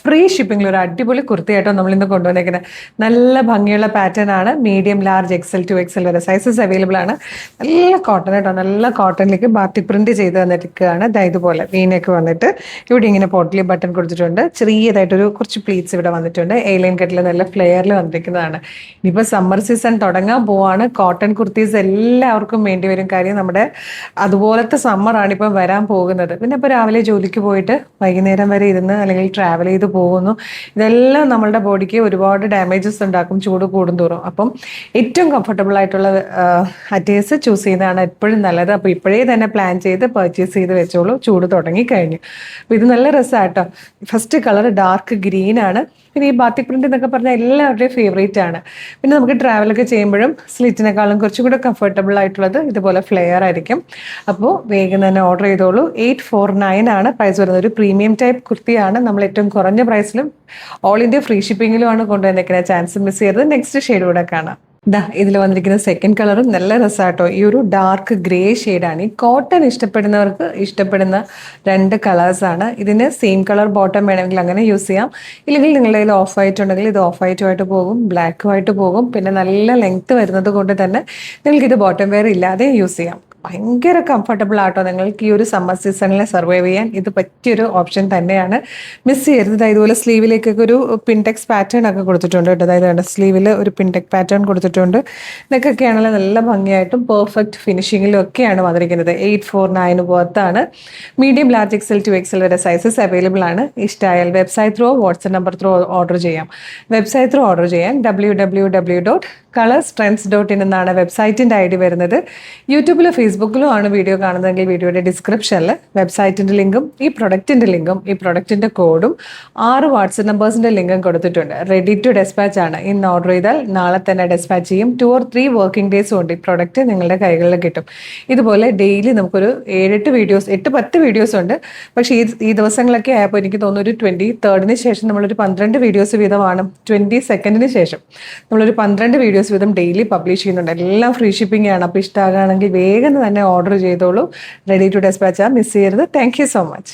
Free ഷിപ്പിംഗിൽ ഒരു അടിപൊളി കുർത്തിയായിട്ടോ നമ്മൾ ഇന്ന് കൊണ്ടുവന്നേക്കുന്നത്. നല്ല ഭംഗിയുള്ള പാറ്റേൺ ആണ്. Medium, large, XL to XL വരെ സൈസസ് അവൈലബിൾ ആണ്. നല്ല കോട്ടൺ ആയിട്ടോ, നല്ല കോട്ടണിലേക്ക് ബാത്തിക് പ്രിന്റ് ചെയ്ത് തന്നിരിക്കുകയാണ്. ഇതുപോലെ വീനൊക്കെ വന്നിട്ട് ഇവിടെ ഇങ്ങനെ പോട്ടിലി ബട്ടൺ കൊടുത്തിട്ടുണ്ട്. ചെറിയതായിട്ടൊരു കുറച്ച് പ്ലീറ്റ്സ് ഇവിടെ വന്നിട്ടുണ്ട്. എയർലൈൻ കട്ടിൽ നല്ല ഫ്ലെയറിൽ വന്നിരിക്കുന്നതാണ്. ഇനിയിപ്പോൾ സമ്മർ സീസൺ തുടങ്ങാൻ പോവാണ്. കോട്ടൺ കുർത്തീസ് എല്ലാവർക്കും വേണ്ടി വരും. കാര്യം നമ്മുടെ അതുപോലത്തെ സമ്മറാണ് ഇപ്പം വരാൻ പോകുന്നത്. പിന്നെ ഇപ്പോൾ രാവിലെ ജോലിക്ക് പോയിട്ട് വൈകുന്നേരം വരെ ഇരുന്ന് അല്ലെങ്കിൽ ട്രാവൽ ചെയ്ത് പോകുന്നു. ഇതെല്ലാം നമ്മളുടെ ബോഡിക്ക് ഒരുപാട് ഡാമേജസ് ഉണ്ടാക്കും ചൂട് കൂടുന്തോറും. അപ്പം ഏറ്റവും കംഫർട്ടബിൾ ആയിട്ടുള്ള അറ്റേഴ്സ് ചൂസ് ചെയ്യുന്നതാണ് എപ്പോഴും നല്ലത്. അപ്പോൾ ഇപ്പോഴേ തന്നെ പ്ലാൻ ചെയ്ത് പർച്ചേസ് ചെയ്ത് വെച്ചോളൂ, ചൂട് തുടങ്ങിക്കഴിഞ്ഞു. അപ്പോൾ ഇത് നല്ല രസമാട്ടോ. ഫസ്റ്റ് കളർ ഡാർക്ക് ഗ്രീൻ ആണ്. പിന്നെ ഈ ബാത്തിക് പ്രിന്റ് എന്നൊക്കെ പറഞ്ഞാൽ എല്ലാവരുടെയും ഫേവറേറ്റ് ആണ്. പിന്നെ നമുക്ക് ട്രാവലൊക്കെ ചെയ്യുമ്പോഴും സ്ലിറ്റിനെക്കാളും കുറച്ചും കൂടെ കംഫർട്ടബിൾ ആയിട്ടുള്ളത് ഇതുപോലെ ഫ്ലെയർ ആയിരിക്കും. അപ്പോൾ വേഗം തന്നെ ഓർഡർ ചെയ്തോളൂ. 849 ആണ് പ്രൈസ് വരുന്നത്. ഒരു പ്രീമിയം ടൈപ്പ് കുർത്തിയാണ്. നമ്മൾ ഏറ്റവും കുറഞ്ഞ പ്രൈസിലും ഓൾ ഇന്ത്യ ഫ്രീ ഷിപ്പിങ്ങിലുമാണ് കൊണ്ടുവന്നിരിക്കുന്നത്. ചാൻസ് മിസ് ചെയ്തത്. നെക്സ്റ്റ് ഷെയ്ഡ് കൂടെ കാണാം. ഇതിൽ വന്നിരിക്കുന്ന സെക്കൻഡ് കളറും നല്ല രസമാട്ടോ. ഈ ഒരു ഡാർക്ക് ഗ്രേ ഷെയ്ഡാണ്. ഈ കോട്ടൺ ഇഷ്ടപ്പെടുന്നവർക്ക് ഇഷ്ടപ്പെടുന്ന രണ്ട് കളേഴ്സാണ്. ഇതിന് സെയിം കളർ ബോട്ടം വേണമെങ്കിൽ അങ്ങനെ യൂസ് ചെയ്യാം. ഇല്ലെങ്കിൽ നിങ്ങളുടെ കയ്യിൽ ഓഫ് വൈറ്റ് ഉണ്ടെങ്കിൽ ഇത് ഓഫ് വൈറ്റുമായിട്ട് പോകും, ബ്ലാക്കുമായിട്ട് പോകും. പിന്നെ നല്ല ലെങ്ത്ത് വരുന്നത് കൊണ്ട് തന്നെ നിങ്ങൾക്കിത് ബോട്ടം വെയർ ഇല്ലാതെ യൂസ് ചെയ്യാം. ഭയങ്കര കംഫർട്ടബിൾ ആട്ടോ. നിങ്ങൾക്ക് ഈ ഒരു സമ്മർ സീസണിൽ സർവൈവ് ചെയ്യാൻ ഇത് പറ്റിയൊരു ഓപ്ഷൻ തന്നെയാണ്. മിസ് ചെയ്യരുത്. ഇതുപോലെ സ്ലീവിലേക്കൊക്കെ ഒരു പിൻടെക്സ് പാറ്റേൺ ഒക്കെ കൊടുത്തിട്ടുണ്ട് കേട്ടോ. അതായത് സ്ലീവിൽ ഒരു പിൻടെക് പാറ്റേൺ കൊടുത്തിട്ടുണ്ട്. ഇതൊക്കെ ആണെങ്കിൽ നല്ല ഭംഗിയായിട്ടും പെർഫെക്റ്റ് ഫിനിഷിങ്ങിലും ഒക്കെയാണ് വന്നിരിക്കുന്നത്. 849 പുറത്താണ്. Medium, large, XL to XL വരെ സൈസസ് അവൈലബിൾ ആണ്. ഇഷ്ടമായാൽ website through, WhatsApp number through order ചെയ്യാം. വെബ്സൈറ്റ് ത്രൂ ഓർഡർ ചെയ്യാൻ www.colorstrends.in എന്നാണ് വെബ്സൈറ്റിൻ്റെ ID വരുന്നത്. യൂട്യൂബിലോ ഫേസ്ബുക്കിലോ ആണ് വീഡിയോ കാണുന്നതെങ്കിൽ വീഡിയോയുടെ ഡിസ്ക്രിപ്ഷനിൽ വെബ്സൈറ്റിൻ്റെ ലിങ്കും ഈ പ്രൊഡക്റ്റിൻ്റെ ലിങ്കും ഈ പ്രൊഡക്റ്റിൻ്റെ കോഡും 6 വാട്സ്ആപ്പ് നമ്പേഴ്സിൻ്റെ ലിങ്കും കൊടുത്തിട്ടുണ്ട്. റെഡി ടു ഡെസ്പാച്ച് ആണ്. ഇന്ന് ഓർഡർ ചെയ്താൽ നാളെ തന്നെ ഡെസ്പാച്ച് ചെയ്യും. 2 or 3 വർക്കിംഗ് ഡേയ്സ് കൊണ്ട് ഈ പ്രൊഡക്റ്റ് നിങ്ങളുടെ കൈകളിൽ കിട്ടും. ഇതുപോലെ ഡെയിലി നമുക്കൊരു 7-8 വീഡിയോസ്, 8-10 വീഡിയോസ് ഉണ്ട്. പക്ഷേ ഈ ദിവസങ്ങളൊക്കെ ആയപ്പോൾ എനിക്ക് തോന്നുന്നു ഒരു 23rd ശേഷം നമ്മളൊരു 12 വീഡിയോസ് വീതമാണ്. 22nd ശേഷം നമ്മളൊരു 12 വീഡിയോസ് വീതം ഡെയിലി പബ്ലിഷ് ചെയ്യുന്നുണ്ട്. എല്ലാം ഫ്രീ ഷിപ്പിംഗ് ആണ്. അപ്പോൾ ഇഷ്ടമാകുകയാണെങ്കിൽ വേഗം തന്നെ ഓർഡർ ചെയ്തോളൂ. റെഡി ടു ഡെസ്പാച്ച് മിസ് ചെയ്യരുത്. Thank you so much.